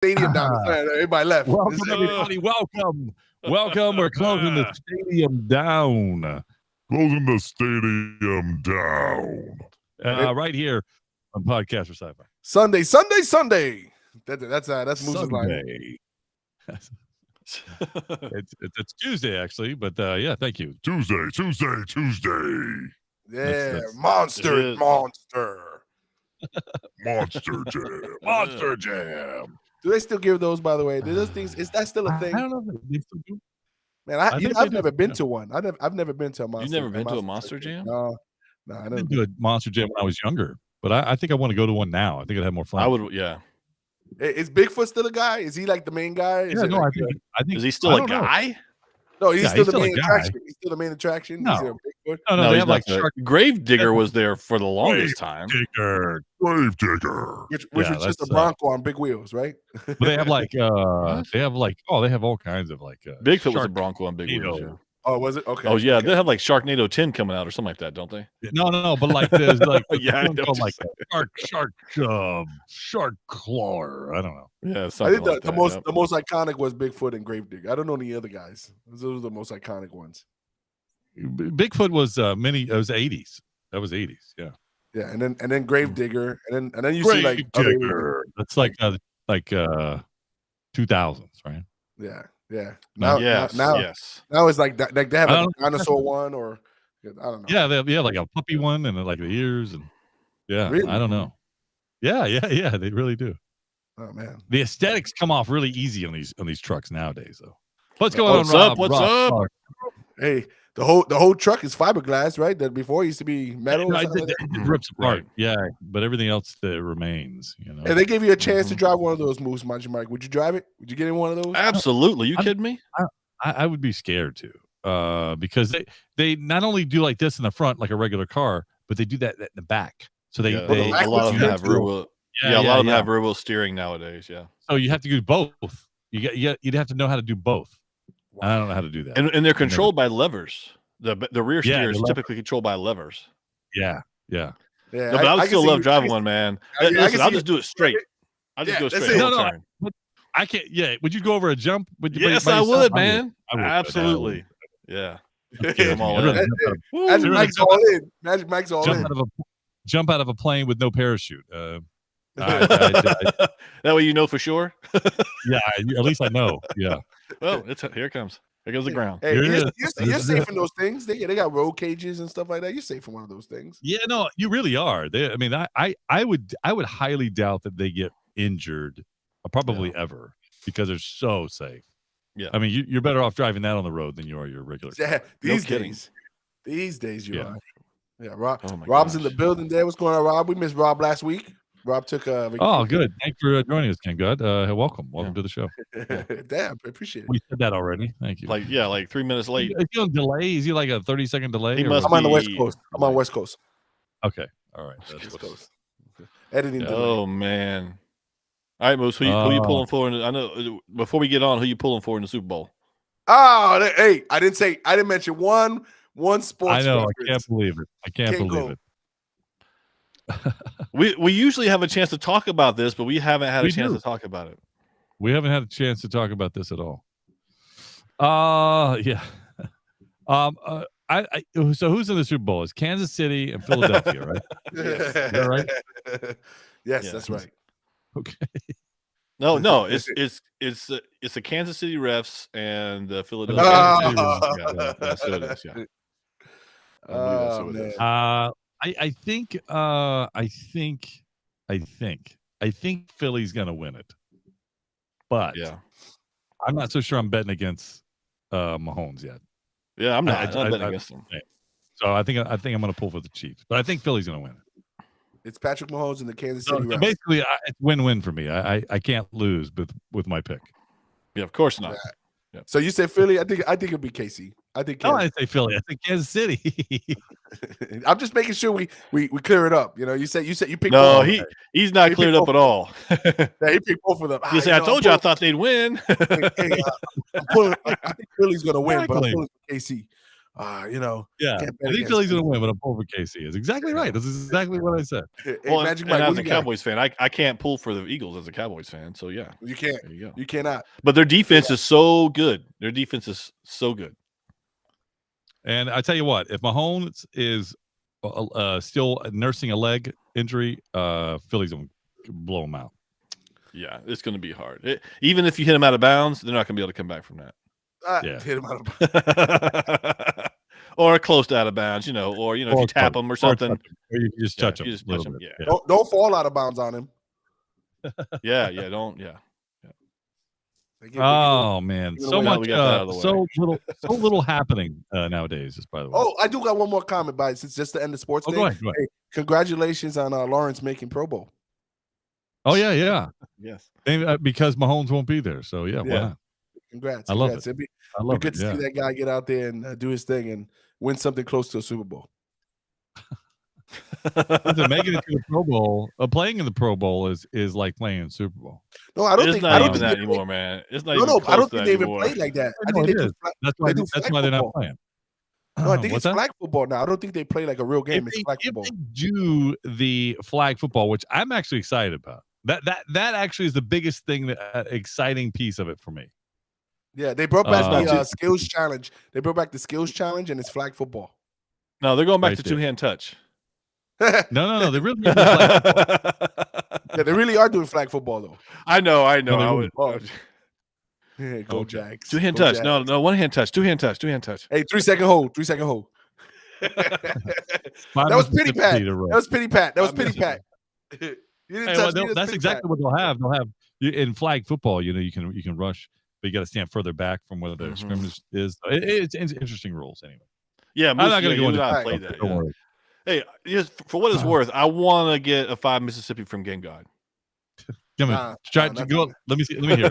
stadium down. Everybody left. Welcome, everybody. Welcome. We're closing the stadium down. Closing the stadium down. Right here on Podcast for Sci-Fi. Sunday. That's Moose's line. It's Tuesday, actually, but yeah, thank you. Tuesday. Yeah, That's monster. Monster Jam. Monster Jam. Do they still give those, by the way? Do those things, is that still a thing? I don't know if they still do. Man, I've never been to one. I've never been to a monster. You've never been to a Monster Jam? No, I never been to a Monster Jam when I was younger, but I think I want to go to one now. I think I'd have more fun. I would, yeah. Is Bigfoot still a guy? Is he like the main guy? I think. Is he still a guy? No, he's still the main attraction. He's still the main attraction. No. Is there a Bigfoot? No, they have like Gravedigger was there for the longest time. Gravedigger. Which was just a Bronco on big wheels, right? But they have like they have all kinds of like Bigfoot was a Bronco on big wheels. Yeah. Oh, was it? Okay. Oh yeah, they have like Sharknado 10 coming out or something like that, don't they? No, but like there's like yeah, like shark claw. I don't know. Yeah, I think the most iconic was Bigfoot and Gravedigger. I don't know any other guys. Those were the most iconic ones. Bigfoot was it was 80s. That was 80s, yeah. Yeah, and then Gravedigger, and then you see like that's like 2000s, right? Yeah. Now it's like they have a dinosaur one, or I don't know. Yeah, they have like a puppy one and like the ears, and really? I don't know. Yeah, they really do. Oh man, the aesthetics come off really easy on these trucks nowadays, though. What's going on, Rob? What's up? Hey, the whole truck is fiberglass, right? That before it used to be metal. It rips apart. Yeah, but everything else that remains, you know. And they gave you a chance to drive one of those Moose, Mike. Would you drive it? Would you get in one of those? Absolutely. You kidding me? I would be scared to, because they not only do like this in the front like a regular car, but they do that in the back. So they a lot of them have rear wheel. A lot of them have rear wheel steering nowadays. Yeah. So you have to do both. You'd have to know how to do both. Wow. I don't know how to do that. And they're controlled by levers. The rear steer is typically controlled by levers. Yeah. No, but I would still love driving one, man. Listen, I'll just do it straight. I'll just go straight. No, I can't. Yeah. Would you go over a jump? Yes, I would, man. Absolutely. Yeah. I'm all in. Magic Mike's all in. Magic Mike's all in. Jump out of a plane with no parachute. That way you know for sure. Yeah, at least I know. Yeah. Well, here it comes. Here goes the ground. Hey, you're safe in those things. They got roll cages and stuff like that. You're safe in one of those things. Yeah, no, you really are. I would highly doubt that they get injured, probably ever, because they're so safe. Yeah, I mean, you're better off driving that on the road than you are your regular. Yeah, these days you are. Yeah, Rob's in the building there. What's going on, Rob? We missed Rob last week. Rob took Oh, good. Thanks for joining us, Ken. Good. Welcome to the show. Damn, I appreciate it. We said that already. Thank you. Like 3 minutes late. Is he on delay? Is he like a 30-second delay? I'm on the West Coast. I'm on West Coast. Okay. All right. West Coast. Editing. Oh man. All right, Moose. Who you pulling for? I know. Before we get on, who you pulling for in the Super Bowl? Oh, hey! I didn't mention one sports. I know. I can't believe it. I can't believe it. We usually have a chance to talk about this, but we haven't had a chance to talk about it. We haven't had a chance to talk about this at all. Yeah. So who's in the Super Bowl? It's Kansas City and Philadelphia, right? Is that right? Yes, that's right. Okay. No, it's the Kansas City refs and the Philadelphia. That's what it is. Yeah. I think Philly's gonna win it, but I'm not so sure I'm betting against Mahomes yet. Yeah, I'm not. I'm betting against him. So I think I'm gonna pull for the Chiefs, but I think Philly's gonna win it. It's Patrick Mahomes and the Kansas City. So basically, it's win-win for me. I can't lose with my pick. Yeah, of course not. Yeah. So you said Philly? I think it'll be KC. I think. No, I say Philly. I think Kansas City. I'm just making sure we clear it up. You know, you said you picked. No, he's not cleared up at all. Yeah, he picked both of them. You say I told you I thought they'd win. I think Philly's gonna win, but I'm pulling for KC. Yeah, I think Philly's going to win, but I'm pulling for KC. Is exactly right. That's exactly what I said. Hey, well, Magic and Mike, as a Cowboys fan, I can't pull for the Eagles as a Cowboys fan. So yeah, you can't. There you go. You cannot. But their defense is so good. Their defense is so good. And I tell you what, if Mahomes is still nursing a leg injury, Philly's going to blow him out. Yeah, it's going to be hard. Even if you hit him out of bounds, they're not going to be able to come back from that. Hit him out of bounds. Or close to out of bounds, or if you tap him or something. Or you just touch him. You just touch him. Yeah. Don't fall out of bounds on him. Don't. Oh man, so much, so little happening nowadays. Just by the way. Oh, I do got one more comment, but it's just to end the sports thing. Go ahead. Hey, congratulations on Lawrence making Pro Bowl. Oh yeah. Yes. And, because Mahomes won't be there, so yeah. Why not? Congrats. I love it. It'd be good to see that guy get out there and do his thing and win something close to a Super Bowl. Making it to the Pro Bowl, playing in the Pro Bowl is like playing in the Super Bowl. No, I don't think that anymore, man. It's not. No, I don't think they even play like that. I think that's why they're not playing. No, I think it's flag football now. I don't think they play like a real game. It's flag football. If they do the flag football, which I'm actually excited about, that actually is the biggest thing, exciting piece of it for me. Yeah, they brought back the skills challenge. They brought back the skills challenge, and it's flag football. No, they're going back to two-hand touch. No, they really flag yeah, they really are doing flag football though. I know. Go Jags. Two-hand touch. Jags. No, one-hand touch. Two-hand touch. Hey, 3-second hold. 3-second hold. That was pity pat. That was pity pat. That's exactly what they'll have. They'll have in flag football. You can rush, but you got to stand further back from where the scrimmage is. It's interesting rules anyway. Yeah, I'm not going to go into play that. Don't worry. Hey, just for what it's worth, I want to get a 5 Mississippi from Game God. Give me. Go. Let me see. Let me hear.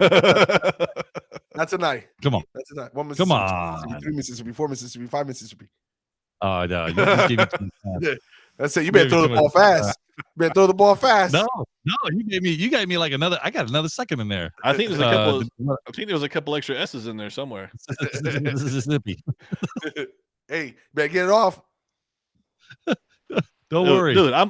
That's a night. Come on. That's a night. 1 Come Mississippi, on. 3 Mississippi, 4 Mississippi, 5 Mississippi. Oh no! You just gave me That's it. You better throw the ball fast. You better throw the ball fast. No. You gave me like another. I got another second in there. I think there's a couple. I think there was a couple extra S's in there somewhere. Mississippi. Hey, better get it off. Don't worry, dude. I'm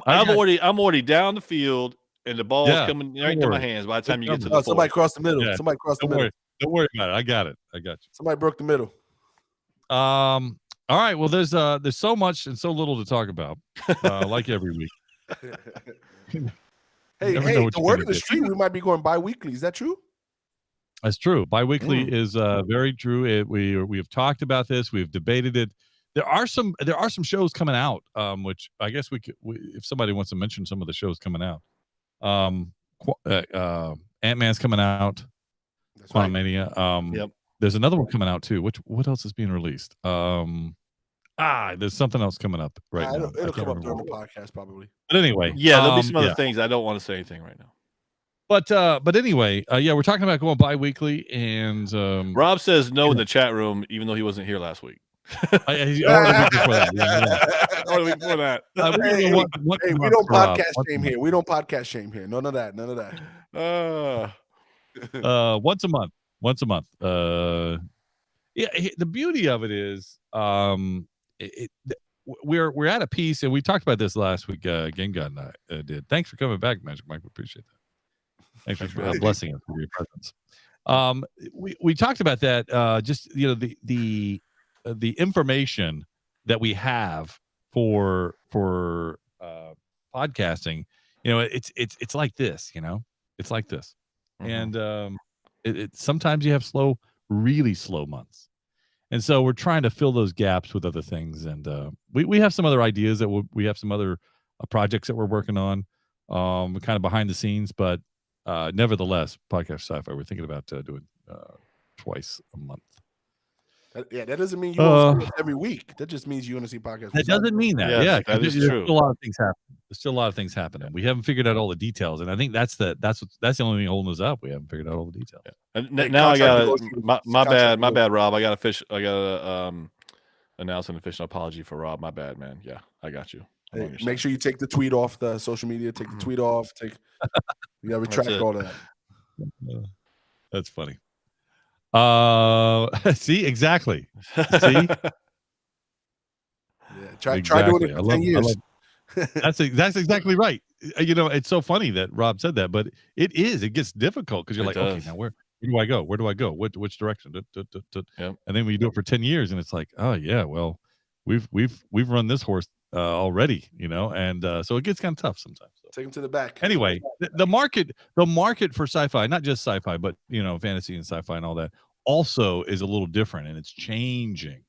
already down the field, and the ball's coming right into my hands. By the time you get to the somebody crossed the middle. Yeah. Somebody crossed the middle. Don't worry about it. I got it. I got you. Somebody broke the middle. All right. Well, there's so much and so little to talk about, like every week. Hey, the word of the street, we might be going bi-weekly. Is that true? That's true. Bi-weekly is very true. We have talked about this. We've debated it. There are some shows coming out, which I guess we could, if somebody wants to mention some of the shows coming out. Ant-Man's coming out. That's Quantum Mania. Yep. There's another one coming out too. What else is being released? There's something else coming up right now. It'll come up during the podcast probably. But anyway, there'll be some other things. I don't want to say anything right now. But anyway, we're talking about going bi-weekly, and Rob says no in the chat room, even though he wasn't here last week. Or the week before that. Or the week before that. We don't podcast shame here. We don't podcast shame here. None of that. Once a month. The beauty of it is, we're at a piece, and we talked about this last week. Game God and I did. Thanks for coming back, Magic Mike. We appreciate that. Thanks for blessing us with your presence. We talked about that. Just the information that we have for podcasting. It's like this. It's like this, and sometimes you have really slow months. And so we're trying to fill those gaps with other things. And we have some other ideas that we have some other projects that we're working on, kind of behind the scenes. But nevertheless, Podcast Sci-Fi, we're thinking about doing twice a month. That doesn't mean you want to see it every week. That just means you want to see podcasts. That doesn't mean that. Yes, that is true. There's still a lot of things happening. There's still a lot of things happening. We haven't figured out all the details, and I think that's the only thing holding us up. We haven't figured out all the details. Yeah. And now I got my bad, Rob. I got to announce an official apology for Rob. My bad, man. Yeah, I got you. Hey, make sure you take the tweet off the social media. Take the tweet off. You got to retract all of that. That's funny. See, exactly. See, Try doing it for 10 years. That's exactly right. It's so funny that Rob said that, but it gets difficult because you're like, okay, now where do I go? Where do I go? Which direction? Yep. And then when you do it for 10 years, and it's like, oh yeah, well, we've run this horse already, and so it gets kind of tough sometimes. So. Take him to the back. Anyway, the market for sci-fi, not just sci-fi, but fantasy and sci-fi and all that, also is a little different, and it's changing.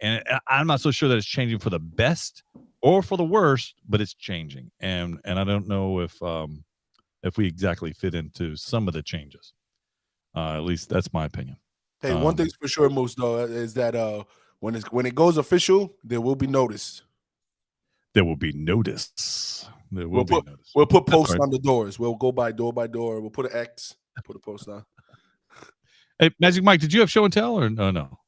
And I'm not so sure that it's changing for the best or for the worst, but it's changing. And I don't know if we exactly fit into some of the changes. At least that's my opinion. Hey, one thing's for sure, Moose, though, is that when it goes official, there will be notice. There will be notice. We'll put posts on the doors. We'll go by door. We'll put an X. Put a post on. Hey, Magic Mike, did you have show and tell or no?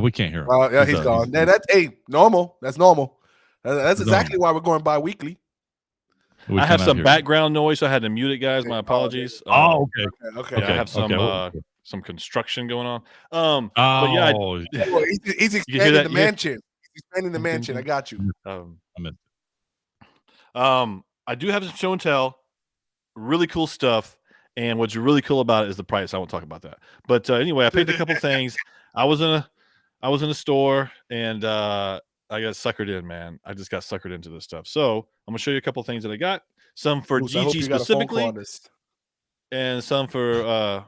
We can't hear him. Yeah, he's gone. That's normal. That's normal. That's exactly why we're going bi-weekly. I have some background noise, so I had to mute it, guys. My apologies. Okay. I have some construction going on. But yeah, he's expanding the mansion. He's expanding the mansion. I got you. I do have some show and tell. Really cool stuff. And what's really cool about it is the price. I won't talk about that. But anyway, I picked a couple things. I was in a store and I got suckered in, man. I just got suckered into this stuff. So I'm gonna show you a couple things that I got. Some for Gigi specifically, and some for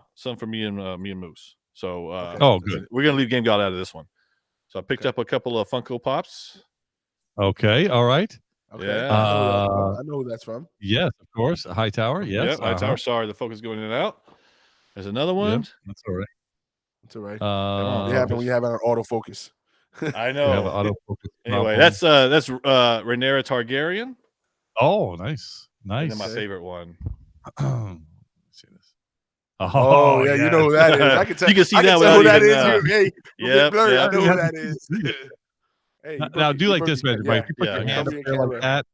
me and Moose. So good. We're gonna leave Game God out of this one. So I picked up a couple of Funko Pops. Okay, all right. Okay. Yeah. I know who that's from. Yes, of course. Hightower. Yes. Yep, Hightower. Sorry, the focus is going in and out. There's another one. Yep, that's all right. That's all right. When you have an autofocus. I know. Anyway, that's Rhaenyra Targaryen. Oh, nice. And then my favorite one. See this. Oh yeah, you know who that is. I can tell. You can see that who that is. Hey, yeah, I know who that is. Hey, now do like this, man. Right? You put your hand up there like that,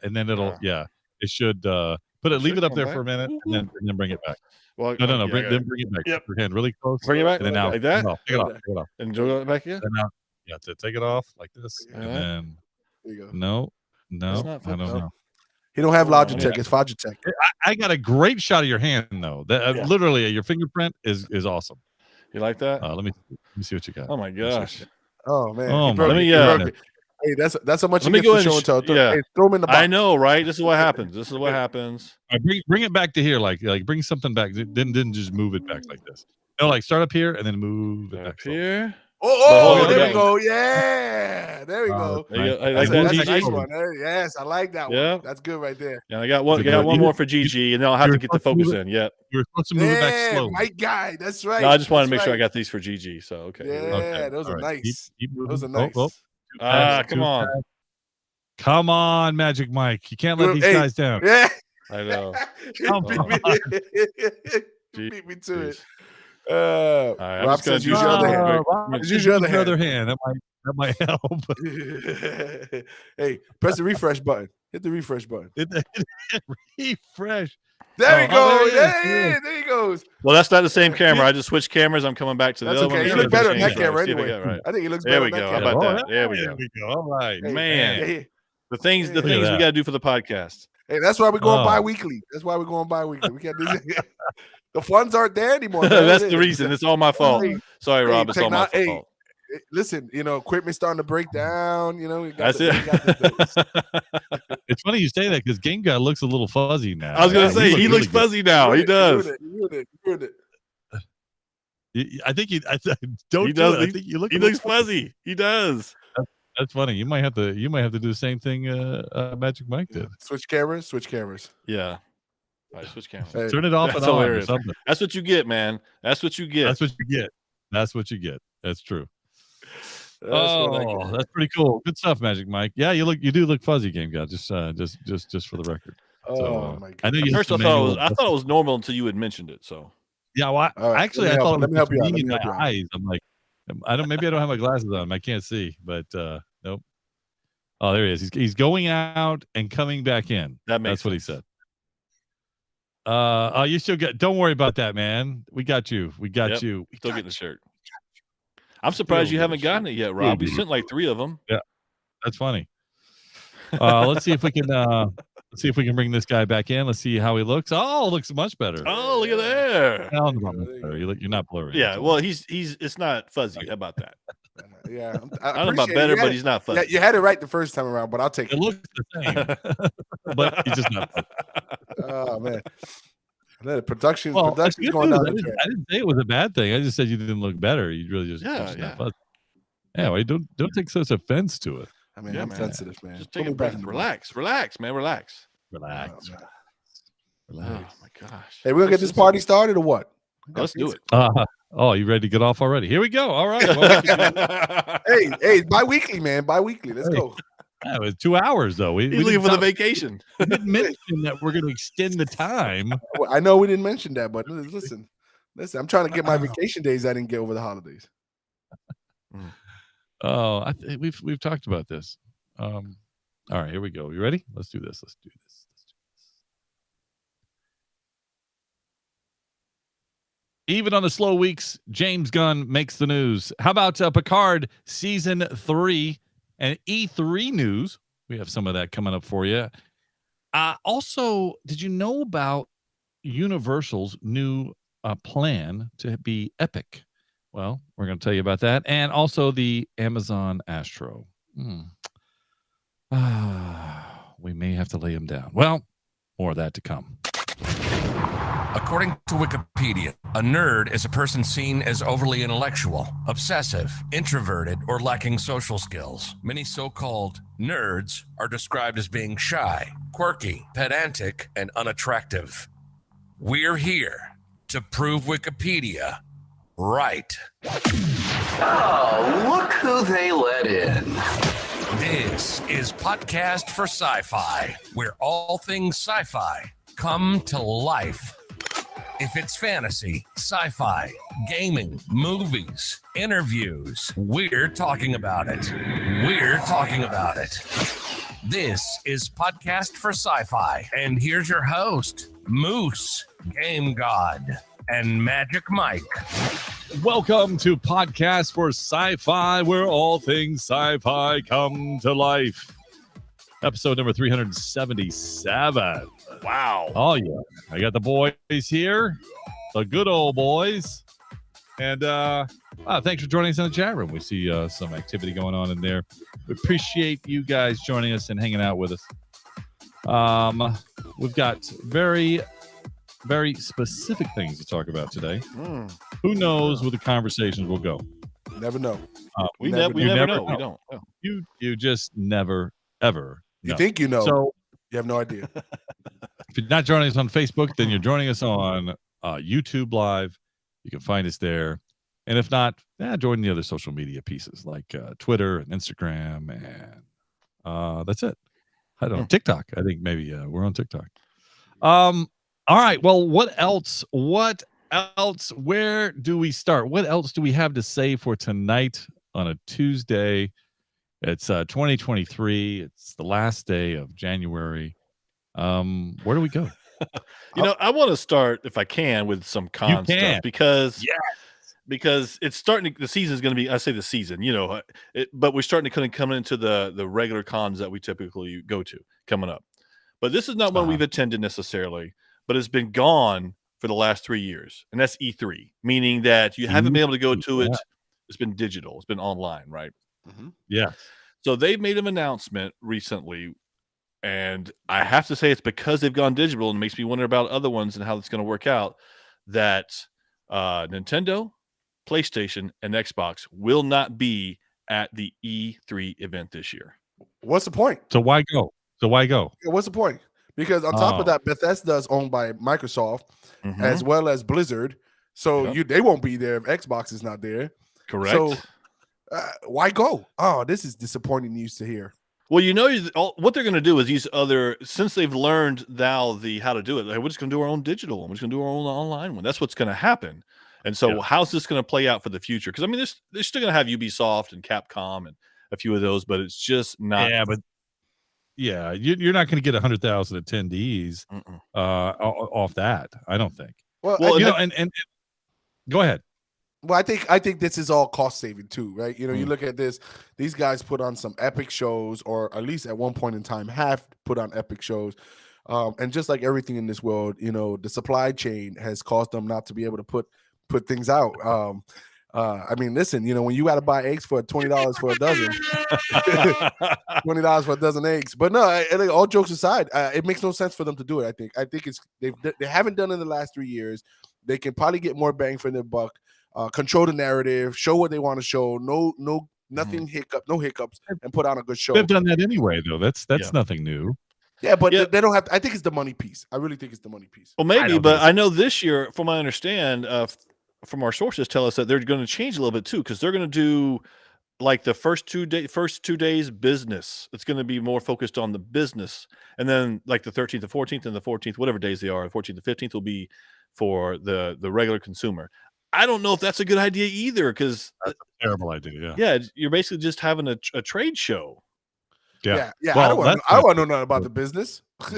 and then it'll it should leave it up there for a minute, and then bring it back. Well, no, bring it back. Yep. Your hand really close. Bring it back. And then now like that. Take it off. And do it back again. To take it off like this, and then there you go. No, I don't know. He don't have Logitech. It's Logitech. I got a great shot of your hand though. That literally your fingerprint is awesome. You like that? Let me see what you got. Oh my gosh. Oh man. Let me. Hey, that's how much you get for show and tell. Hey, throw him in the box. I know, right? This is what happens. Bring it back to here, like bring something back. Then just move it back like this. Like start up here and then move it back here. There we go. Yeah, there we go. That's a nice one. Yes, I like that one. That's good right there. Yeah, I got one more for Gigi, and then I'll have to get the focus in. Yep. You're supposed to move it back slow. My guy. That's right. No, I just wanted to make sure I got these for Gigi. So okay. Yeah, those are nice. Those are nice. Come on. Come on, Magic Mike. You can't let these guys down. Yeah. I know. Beat me to it. Right, Rob says use your other hand. Use your other hand. That might help. Hey, press the refresh button. Hit the refresh button. Refresh. There he goes. There he goes. Well, that's not the same camera. I just switched cameras. I'm coming back to the other one. You look better on that camera anyway. I think he looks better on that camera. How about that? There we go. All right. Man. The things we got to do for the podcast. Hey, that's why we're going bi-weekly. We can't do that. The funds aren't there anymore. That's the reason. It's all my fault. Sorry, Rob. It's all my fault. Listen, equipment's starting to break down. That's it. It's funny you say that because Game Guy looks a little fuzzy now. I was going to say he looks fuzzy now. He does. I think he looks fuzzy. He does. That's funny. You might have to do the same thing Magic Mike did. Switch cameras. Yeah. All right, switch cameras. Turn it off and on or something. That's what you get, man. That's what you get. That's true. That's pretty cool. Good stuff, Magic Mike. Yeah, you do look fuzzy, Game Guy. Just for the record. My God. I know I thought it was normal until you had mentioned it. So yeah, well, actually, I thought it was me in my eyes. I'm like, maybe I don't have my glasses on. I can't see, but nope. Oh, there he is. He's going out and coming back in. That's what he said. You still got. Don't worry about that, man. We got you. You. Still getting the shirt. I'm surprised you haven't gotten it yet, Rob. We sent like 3 of them. Yeah, that's funny. Let's see if we can bring this guy back in. Let's see how he looks. Oh, looks much better. Oh, look at there. You're not blurry. Yeah, well, he's it's not fuzzy. How about that? Yeah, I don't know about better, but he's not fuzzy. Yeah, you had it right the first time around, but I'll take it. It looks the same, but he's just not fuzzy. Oh man, the production's Well, going down. I didn't say it was a bad thing. I just said you didn't look better. You really just not fuzzy. Anyway, don't take such offense to it. I mean, I'm sensitive, man. Just take a breath. Relax, man. Relax. Oh my gosh. Hey, we're gonna get this party started or what? Let's do it. Oh, you ready to get off already? Here we go. All right. Well, hey, bi-weekly, man. Bi-weekly. Let's go. It was 2 hours though. We leave for the vacation. We didn't mention that we're going to extend the time. Well, I know we didn't mention that, but listen. I'm trying to get my vacation days I didn't get over the holidays. Oh, we've talked about this. All right, here we go. You ready? Let's do this. Even on the slow weeks, James Gunn makes the news. How about Picard season 3 and E3 news? We have some of that coming up for you. Also, did you know about Universal's new plan to be Epic? Well, we're going to tell you about that. And also the Amazon Astro. We may have to lay him down. Well, more of that to come. According to Wikipedia, a nerd is a person seen as overly intellectual, obsessive, introverted, or lacking social skills. Many so-called nerds are described as being shy, quirky, pedantic, and unattractive. We're here to prove Wikipedia right. Oh, look who they let in. This is Podcast for Sci-Fi, where all things sci-fi come to life. If it's fantasy, sci-fi, gaming, movies, interviews, we're talking about it. This is Podcast for Sci-Fi, and here's your host, Moose, Game God, and Magic Mike. Welcome to Podcast for Sci-Fi, where all things sci-fi come to life. Episode number 377. Wow. Oh, yeah. I got the boys here, the good old boys. And thanks for joining us in the chat room. We see some activity going on in there. We appreciate you guys joining us and hanging out with us. We've got very, very specific things to talk about today. Who knows where the conversations will go? Never know. We never know. We don't. No. You just never, ever know. You think you know. So you have no idea. If you're not joining us on Facebook, then you're joining us on YouTube Live. You can find us there. And if not, join the other social media pieces like Twitter and Instagram. And that's it. I don't know. TikTok. I think maybe we're on TikTok. All right. Well, what else? Where do we start? What else do we have to say for tonight on a Tuesday? It's 2023. It's the last day of January. Where do we go? I want to start, if I can, with some con stuff because it's starting to, the season is going to be, I say the season, but we're starting to kind of come into the regular cons that we typically go to coming up. But this is not one we've attended necessarily, but it's been gone for the last 3 years. And that's E3, meaning that you haven't been able to go to it. It's been digital. It's been online, right? Mm-hmm. Yeah. So they've made an announcement recently, and I have to say it's because they've gone digital, and it makes me wonder about other ones and how it's going to work out, that Nintendo, PlayStation, and Xbox will not be at the E3 event this year. What's the point? So why go? What's the point? Because on top of that, Bethesda is owned by Microsoft as well as Blizzard. So they won't be there if Xbox is not there. Correct. So why go? Oh, this is disappointing news to hear. Well, what they're going to do is these since they've learned now how to do it, we're just going to do our own digital one. We're just going to do our own online one. That's what's going to happen. And so how's this going to play out for the future? Because, I mean, they're still going to have Ubisoft and Capcom and a few of those, but it's just not. Yeah, you're not going to get 100,000 attendees off that, I don't think. Well, and go ahead. Well, I think this is all cost saving too, right? You look at this; these guys put on some epic shows, or at least at one point in time have put on epic shows. And just like everything in this world, the supply chain has caused them not to be able to put things out. I mean, listen, when you got to buy eggs for $20 for a dozen, $20 for a dozen eggs. But no, all jokes aside, it makes no sense for them to do it. I think they haven't done it in the last 3 years. They can probably get more bang for their buck. Control the narrative, show what they want to show. Nothing no hiccups, and put on a good show. They've done that anyway, though. That's nothing new. Yeah, but they don't have to. I think it's the money piece. I really think it's the money piece. Well, maybe, but I know this year, from what I understand, from our sources, tell us that they're going to change a little bit too, because they're going to do like the first 2 days business. It's going to be more focused on the business, and then like the 13th, the 14th, and the 14th, whatever days they are, the 14th, the 15th will be for the regular consumer. I don't know if that's a good idea either, because that's a terrible idea. Yeah, you're basically just having a trade show. Yeah. Well, I don't want to know nothing about the business. I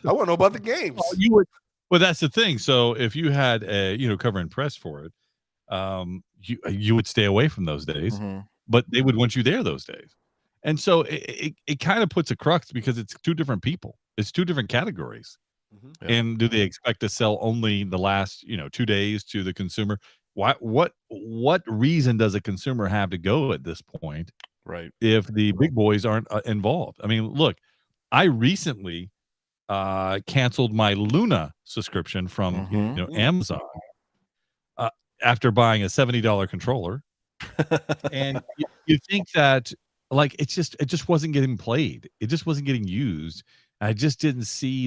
want to know about the games. Well, that's the thing. So if you had covering press for it, you would stay away from those days, but they would want you there those days. And so it kind of puts a crux, because it's two different people. It's two different categories. Yeah. And do they expect to sell only the last 2 days to the consumer? What reason does a consumer have to go at this point? Right. If the big boys aren't involved. I mean, look, I recently canceled my Luna subscription from Amazon after buying a $70 controller. And you think that like it just wasn't getting played. It just wasn't getting used. I just didn't see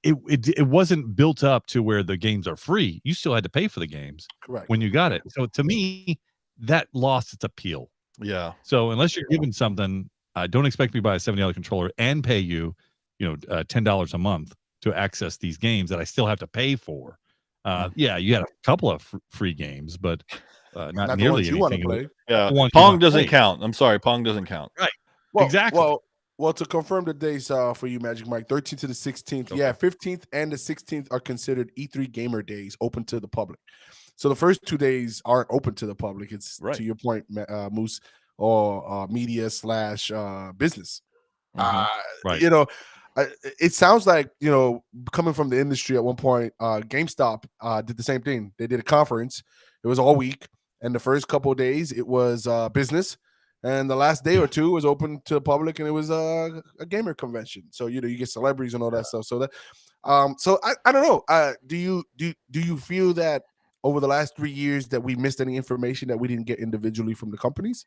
it wasn't built up to where the games are free. You still had to pay for the games. Correct. When you got it. So to me, that lost its appeal. Yeah. So unless you're given something, don't expect me to buy a $70 controller and pay you, $10 a month to access these games that I still have to pay for. Yeah, you had a couple of free games, but not nearly you want to anything. play. Yeah, Pong doesn't count. I'm sorry, Pong doesn't count. Right. Well, exactly. Well, to confirm the days for you, Magic Mike, 13th to the 16th. Okay. Yeah, 15th and the 16th are considered E3 gamer days, open to the public. So the first 2 days aren't open to the public. It's to your point, Moose, or media / business. Right. It sounds like, coming from the industry at one point, GameStop did the same thing. They did a conference. It was all week. And the first couple of days, it was business. And the last day or two was open to the public, and it was a gamer convention. So, you get celebrities and all that stuff. So that, I don't know. Do you feel that over the last 3 years that we missed any information that we didn't get individually from the companies?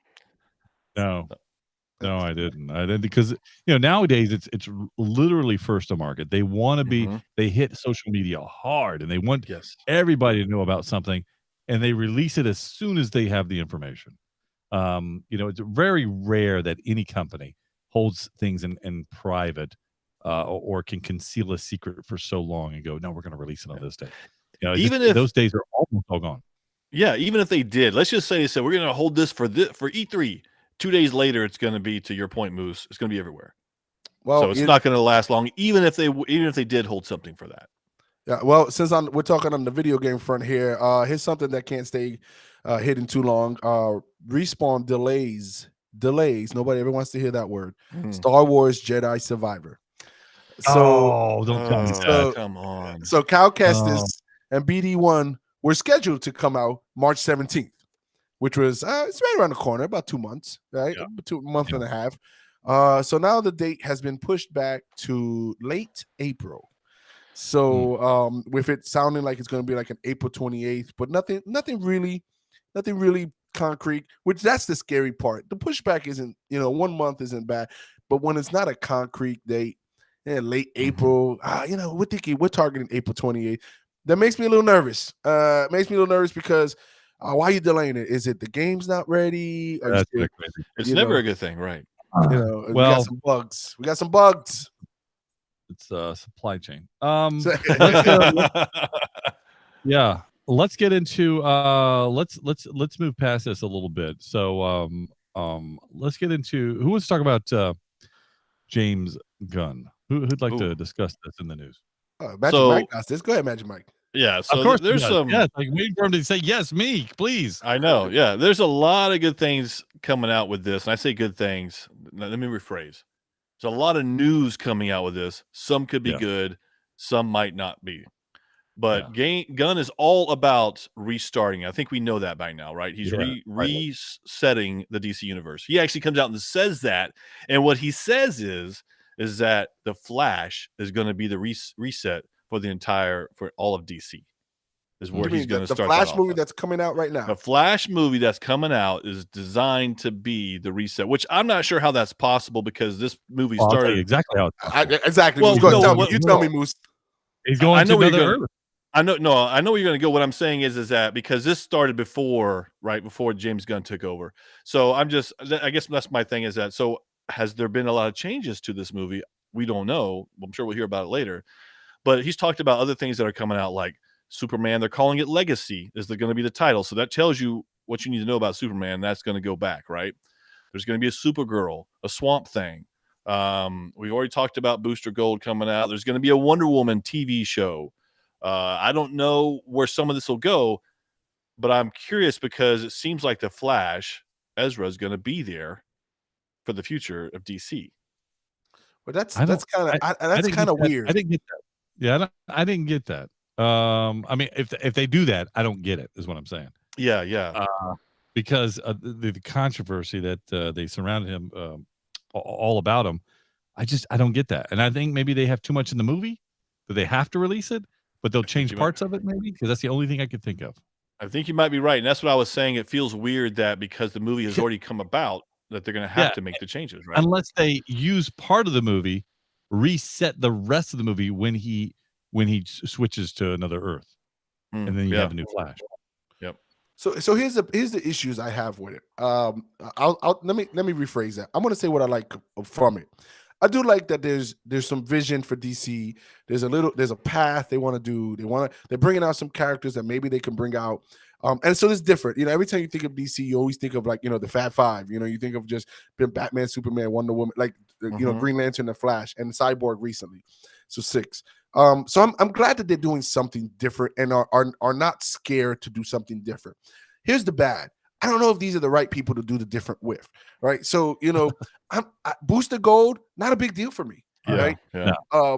No, I didn't because nowadays it's literally first to market. They want to be they hit social media hard, and they want everybody to know about something, and they release it as soon as they have the information. It's very rare that any company holds things in private or can conceal a secret for so long and go, no, we're going to release it on this day. Even if those days are almost all gone. Yeah, even if they did, let's just say they said we're going to hold this for E3. 2 days later, it's going to be, to your point, Moose, it's going to be everywhere. Well, so it's not going to last long, even if they did hold something for that. Yeah, well, since we're talking on the video game front here, here's something that can't stay hidden too long. Respawn delays. Nobody ever wants to hear that word. Star Wars Jedi Survivor. So, don't tell me that. Come on. So Cal Kestis and BD1 were scheduled to come out March 17th, which was it's right around the corner, about 2 months, right? Yeah. 2 months and a half. So now the date has been pushed back to late April. So with it sounding like it's going to be like an April 28th, but nothing really concrete, which that's the scary part. The pushback isn't, 1 month isn't bad, but when it's not a concrete date, late April, we're targeting April 28th. That makes me a little nervous. Because why are you delaying it? Is it the game's not ready? It's never a good thing, right? We got some bugs. It's supply chain. Let's get into let's move past this a little bit. So let's get into who wants to talk about James Gunn. Who'd like to discuss this in the news? Magic Mike got this. Go ahead, Magic Mike. Yeah, so Of course, there's some. yes, like waiting for him to say yes, me, please. I know. Yeah, there's a lot of good things coming out with this, and I say good things. Let me rephrase. There's a lot of news coming out with this. Some could be Yeah. good, some might not be. But Gunn is all about restarting. I think we know that by now, right? He's resetting the DC universe. He actually comes out and says that, and what he says is that the Flash is going to be the reset for all of DC. Is where he's going to start. The Flash movie that's coming out right now. The Flash movie that's coming out is designed to be the reset, which I'm not sure how that's possible because this movie I'll tell started you exactly how. Exactly. Well, you tell me, Moose. He's going I know to where another you're Earth. going. I know where you're going to go. What I'm saying is that because this started before James Gunn took over. So I guess that's my thing is that. So has there been a lot of changes to this movie? We don't know. I'm sure we'll hear about it later. But he's talked about other things that are coming out, like Superman. They're calling it Legacy. Is going to be the title? So that tells you what you need to know about Superman. That's going to go back, right? There's going to be a Supergirl, a Swamp Thing. We've already talked about Booster Gold coming out. There's going to be a Wonder Woman TV show. I don't know where some of this will go, but I'm curious because it seems like the Flash, Ezra, is going to be there for the future of DC. But that's kind of weird. I didn't get that. Yeah, I didn't get that. I mean, if they do that, I don't get it. Is what I'm saying. Yeah. Because the controversy that they surrounded him, all about him, I don't get that. And I think maybe they have too much in the movie that they have to release it. But they'll change parts of it, maybe, because that's the only thing I could think of. I think you might be right, and that's what I was saying. It feels weird that because the movie has already come about, that they're going to have to make the changes, right? Unless they use part of the movie, reset the rest of the movie when he switches to another Earth, and then you have a new Flash. Yep. So here's the issues I have with it. Let me rephrase that. I'm going to say what I like from it. I do like that there's some vision for DC. There's a path they want to do. They're bringing out some characters that maybe they can bring out. And so it's different. Every time you think of DC, you always think of the Fab Five. You think of just Batman, Superman, Wonder Woman, Green Lantern, the Flash, and Cyborg recently. So 6. So I'm glad that they're doing something different and are not scared to do something different. Here's the bad. I don't know if these are the right people to do the different with, right? So, Booster Gold, not a big deal for me, right? Yeah. I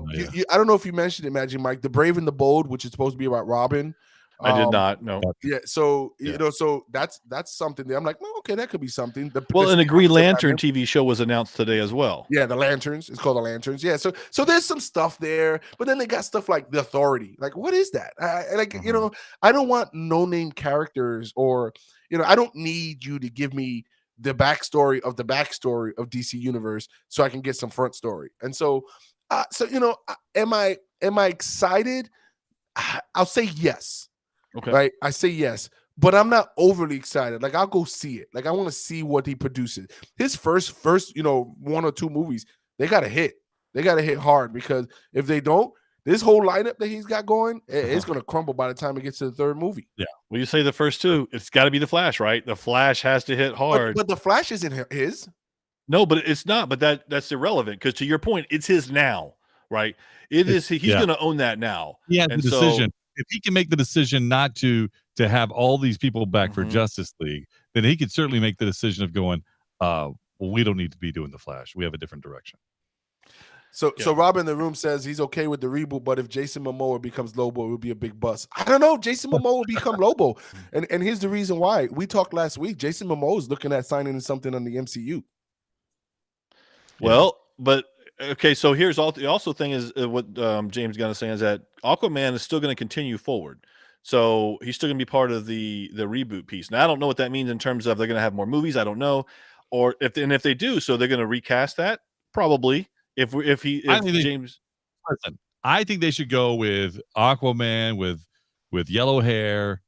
don't know if you mentioned it, Magic Mike, The Brave and the Bold, which is supposed to be about Robin. I did not, no. Yeah, so, so that's something that I'm like, well, okay, that could be something. And the Green Lantern TV show was announced today as well. Yeah, the Lanterns. It's called the Lanterns. Yeah, so there's some stuff there, but then they got stuff like the Authority. Like, what is that? I don't want no-name characters or, I don't need you to give me the backstory of DC Universe so I can get some front story. And so, am I excited? I'll say yes. Okay. Right? I say yes, but I'm not overly excited. Like, I'll go see it. Like, I want to see what he produces. His first, 1 or 2 movies, they got to hit. They got to hit hard because if they don't, this whole lineup that he's got going, it's going to crumble by the time it gets to the 3rd movie. Yeah. Well, you say the first 2, it's got to be the Flash, right? The Flash has to hit hard. But the Flash isn't his. No, but it's not. But that's irrelevant because to your point, it's his now, right? He's going to own that now. He has the decision. If he can make the decision not to have all these people back for Justice League, then he could certainly make the decision of going, well, we don't need to be doing the Flash. We have a different direction. So Rob in the room says he's okay with the reboot, but if Jason Momoa becomes Lobo, it would be a big bust. I don't know. Jason Momoa will become Lobo. And here's the reason why. We talked last week. Jason Momoa is looking at signing something on the MCU. Well, but okay, so here's also thing is what James Gunn is saying is that Aquaman is still going to continue forward. So he's still going to be part of the reboot piece. Now, I don't know what that means in terms of they're going to have more movies. I don't know. Or if they do, so they're going to recast that? Probably. If James... Listen, I think they should go with Aquaman with yellow hair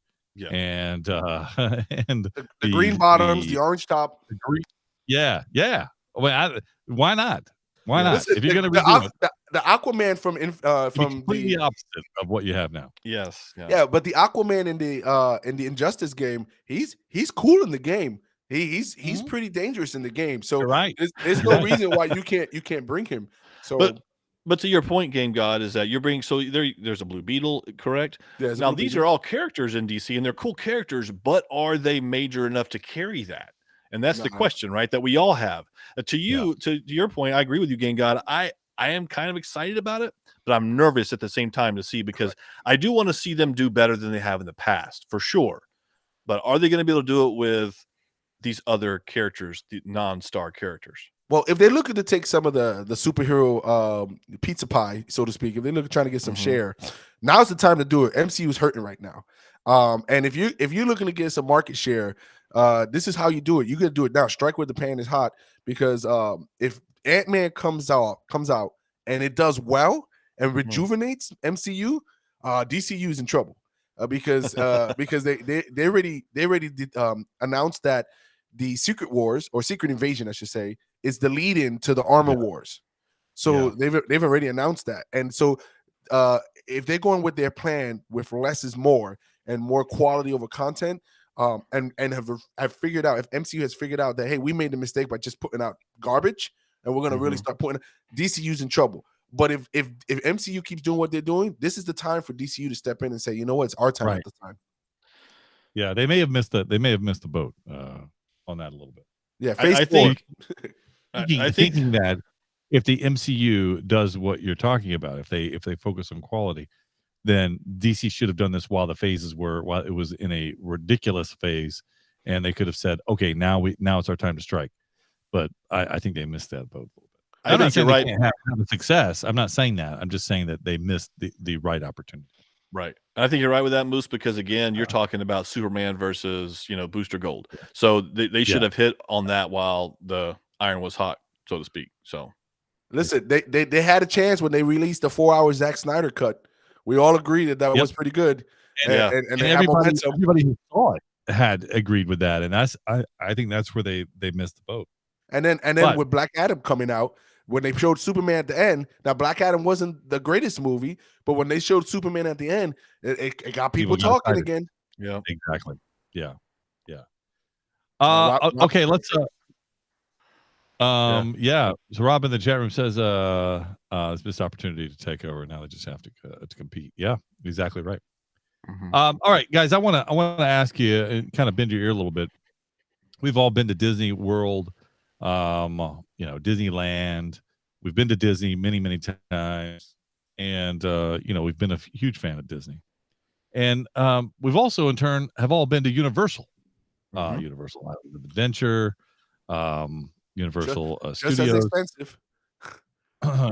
and the green bottoms, the orange top. The green, yeah. Well, why not? Why not? Listen, if you're going to redo it, the Aquaman from completely opposite of what you have now. Yes. Yeah, but the Aquaman in the Injustice game, he's cool in the game. He's pretty dangerous in the game. So You're right. There's no reason why you can't bring him. So, But to your point, Game God, is that you're bringing there's a Blue Beetle, correct? Yeah, it's a Now Blue these Beetle. are all characters in DC, and they're cool characters, but are they major enough to carry that? And that's the Nah. question, right? That we all have. To your point, I agree with you, Game God. I am kind of excited about it, but I'm nervous at the same time to see because I do want to see them do better than they have in the past, for sure. But are they going to be able to do it with these other characters, the non-star characters? Well, if they're looking to take some of the superhero pizza pie, so to speak, if they're looking trying to get some share, now's the time to do it. MCU is hurting right now, and if you're looking to get some market share, this is how you do it. You're gonna do it now. Strike where the pan is hot, because if Ant-Man comes out and it does well and rejuvenates MCU, DCU is in trouble because they already announced that the Secret Wars, or Secret Invasion, I should say, is the lead-in to the Armor Wars. So they've already announced that. And so if they're going with their plan with less is more and more quality over content, and have figured out, if MCU has figured out that, hey, we made the mistake by just putting out garbage and we're gonna really start putting, DCU's in trouble. But if MCU keeps doing what they're doing, this is the time for DCU to step in and say, you know what, it's our time at the time. Yeah, they may have missed the boat on that a little bit. Yeah, I think thinking that if the MCU does what you're talking about, if they focus on quality, then DC should have done this while it was in a ridiculous phase, and they could have said, okay, now it's our time to strike. But I think they missed that boat a little bit. I'm not saying they can't have success. I'm not saying that. I'm just saying that they missed the right opportunity. Right. And I think you're right with that, Moose, because again, you're talking about Superman versus, Booster Gold. So they should have hit on that while the iron was hot, so to speak. So listen, they had a chance when they released the 4-hour Zack Snyder cut. We all agreed that was pretty good. And everybody who saw it had agreed with that. And I think that's where they missed the boat. And then with Black Adam coming out, when they showed Superman at the end, now Black Adam wasn't the greatest movie, but when they showed Superman at the end, it got people talking again. Yeah, exactly. Yeah. Okay, let's. So Rob in the chat room says, it's missed opportunity to take over. Now they just have to compete. Yeah, exactly right. All right, guys, I want to ask you and kind of bend your ear a little bit. We've all been to Disney World. Disneyland. We've been to Disney many, many times, and we've been a huge fan of Disney. And we've also, in turn, have all been to Universal, Universal Island of Adventure, Universal Studios. Just as expensive.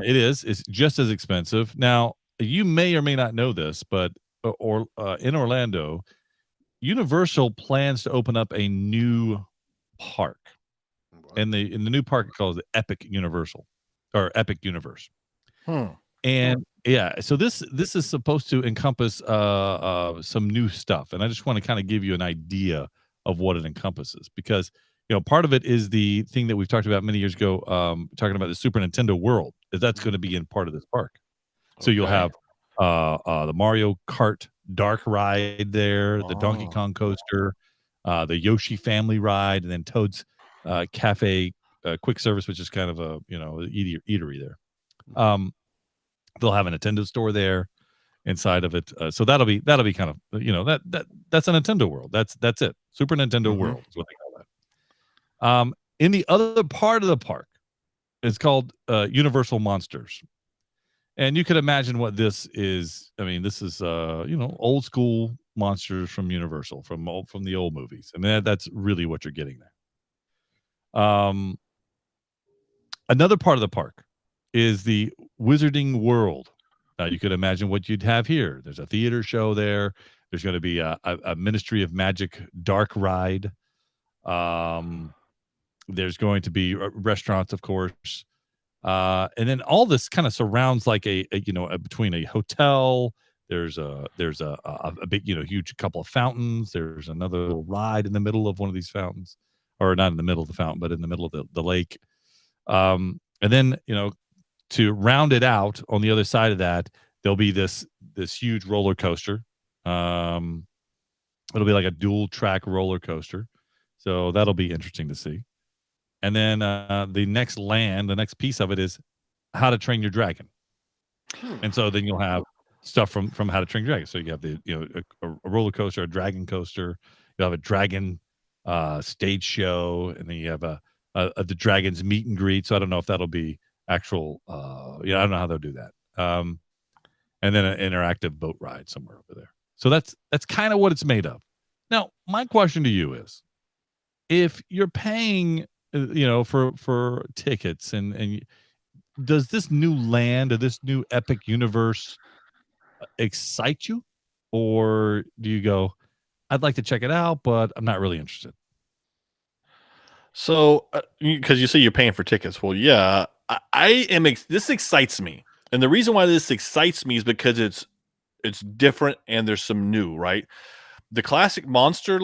It is. It's just as expensive. Now, you may or may not know this, but in Orlando, Universal plans to open up a new park. And in the new park, it's called the Epic Universal, or Epic Universe. And so this is supposed to encompass some new stuff, and I just want to kind of give you an idea of what it encompasses, because part of it is the thing that we've talked about many years ago, talking about the Super Nintendo World. That's going to be in part of this park. So you'll have the Mario Kart Dark ride there, the Donkey Kong coaster, the Yoshi family ride, and then Toad's Cafe quick service, which is kind of a eatery there. They'll have a Nintendo store there inside of it, so that'll be kind of that's a Nintendo World. That's it. Super Nintendo World is what they call that. In the other part of the park, it's called Universal Monsters, and you can imagine what this is. I mean, this is old school monsters from Universal, from the old movies, and that's really what you're getting there. Another part of the park is the Wizarding World. You could imagine what you'd have here. There's a theater show there. There's going to be a Ministry of Magic dark ride. There's going to be restaurants, of course. And then all this kind of surrounds like between a hotel. There's a big, huge couple of fountains. There's another little ride in the middle of one of these fountains. Or not in the middle of the fountain, but in the middle of the lake. And then, to round it out on the other side of that, there'll be this huge roller coaster. It'll be like a dual track roller coaster. So that'll be interesting to see. And then the next piece of it is How to Train Your Dragon. And so then you'll have stuff from How to Train Your Dragon. So you have a roller coaster, a dragon coaster. You have a dragon stage show, and then you have the dragon's meet and greet. So I don't know if that'll be actual. I don't know how they'll do that. And then an interactive boat ride somewhere over there. So that's kind of what it's made of. Now, my question to you is, if you're paying, for tickets, and does this new land or this new epic universe excite you, or do you go, I'd like to check it out, but I'm not really interested? So, because you say you're paying for tickets, well, yeah, I am. This excites me, and the reason why this excites me is because it's different and there's some new, right? The classic monster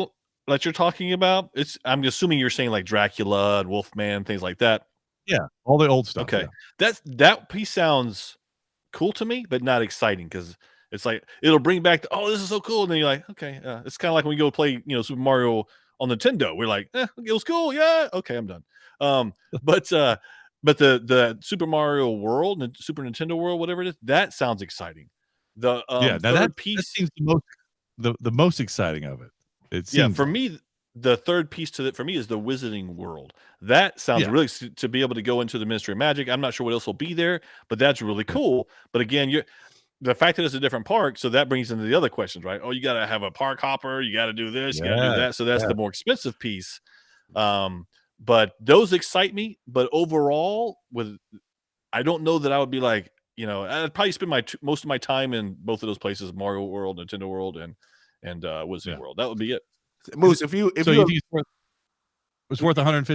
that you're talking about, I'm assuming you're saying like Dracula and Wolfman, things like that. Yeah, all the old stuff. Okay, yeah. that piece sounds cool to me, but not exciting because it's like it'll bring back this is so cool, and then you're like, okay, it's kind of like when we go play, Super Mario on Nintendo. We're like, it was cool, yeah, okay, I'm done. But the Super Mario World and Super Nintendo World, whatever it is, that sounds exciting. The now third piece that seems the most exciting of it. It seems, yeah, for me, the third piece to it for me is the Wizarding World. That sounds really to be able to go into the Ministry of Magic. I'm not sure what else will be there, but that's really cool. But again, the fact that it's a different park, so that brings into the other questions, right? Oh, you got to have a park hopper, you got to do this, you got to do that. So that's the more expensive piece. But those excite me. But overall, I don't know that I would be like, I'd probably spend most of my time in both of those places: Mario World, Nintendo World, and Wizarding World. That would be it. Moose, if you think it's worth $150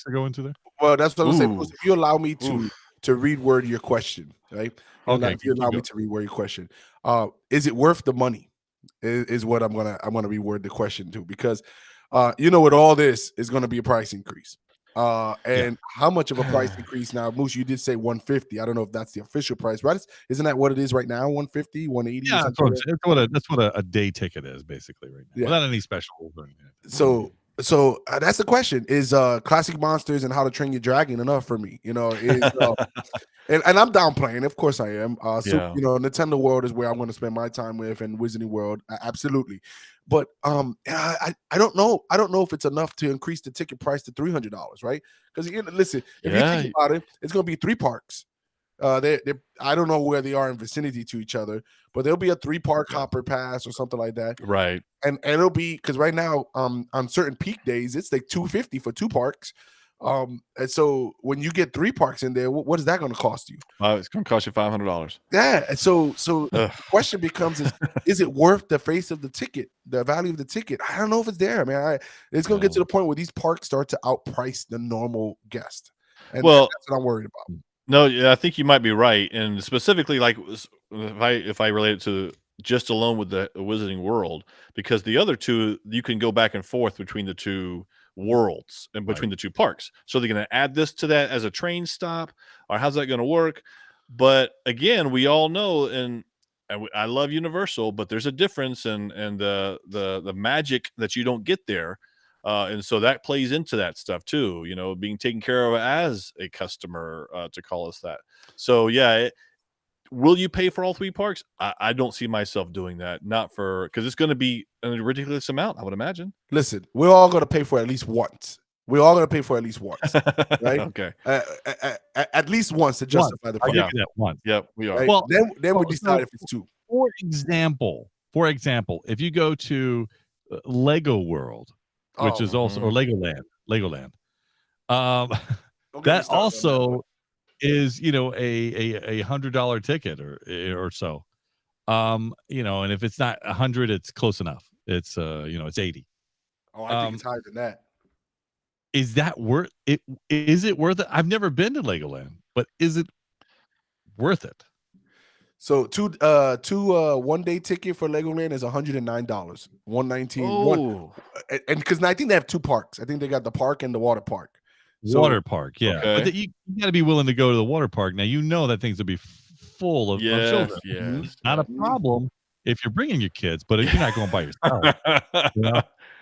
to go into there? Well, that's what I'm saying. Moose, if you allow me to reword your question, right? Okay. If you allow me to reword your question, is it worth the money? Is what I'm gonna reword the question to, because with all this is gonna be a price increase. And how much of a price increase now? Moose, you did say 150. I don't know if that's the official price, right? Isn't that what it is right now? 150, 180? Yeah, that's what a day ticket is basically right now, without any specials or anything. So that's the question: is Classic Monsters and How to Train Your Dragon enough for me? And I'm downplaying, of course I am. Nintendo World is where I'm going to spend my time with, and Wizarding World, absolutely. But I don't know. I don't know if it's enough to increase the ticket price to $300, right? Because listen, if you think about it, it's going to be 3 parks. I don't know where they are in vicinity to each other, but there'll be a 3-park hopper pass or something like that, right? And it'll be, because right now, on certain peak days, it's like $250 for 2 parks. And so when you get 3 parks in there, what is that going to cost you? It's going to cost you $500. Yeah. And so the question becomes: is it worth the face of the ticket, the value of the ticket? I don't know if it's there, man. It's going to get to the point where these parks start to outprice the normal guest, and that's what I'm worried about. No, yeah, I think you might be right, and specifically, like, if I relate it to just alone with the Wizarding World, because the other two, you can go back and forth between the 2 worlds and between the 2 parks. So they're going to add this to that as a train stop, or how's that going to work? But again, we all know, and I love Universal, but there's a difference in the magic that you don't get there. And so that plays into that stuff too, being taken care of as a customer, to call us that. So will you pay for all 3 parks? I don't see myself doing that, because it's going to be a ridiculous amount, I would imagine. Listen, we're all going to pay for at least once. We're all going to pay for at least once, right? Okay. At least once to justify the price. I'll give you that once. Yep, we are. Right? Well, then we decide if it's 2. For example, if you go to Lego World, which is also, or Legoland, that also is, a $100 ticket or so. And if it's not 100, it's close enough. It's it's 80. Oh, I think it's higher than that. Is that worth it? Is it worth it? I've never been to Legoland, but is it worth it? So two 1-day ticket for Legoland is $109, $119. And because I think they have 2 parks. I think they got the park and the water park. Water park, yeah. Okay. But you got to be willing to go to the water park. Now that things will be full of children. Yes. Not a problem if you're bringing your kids, but if you're not going by yourself,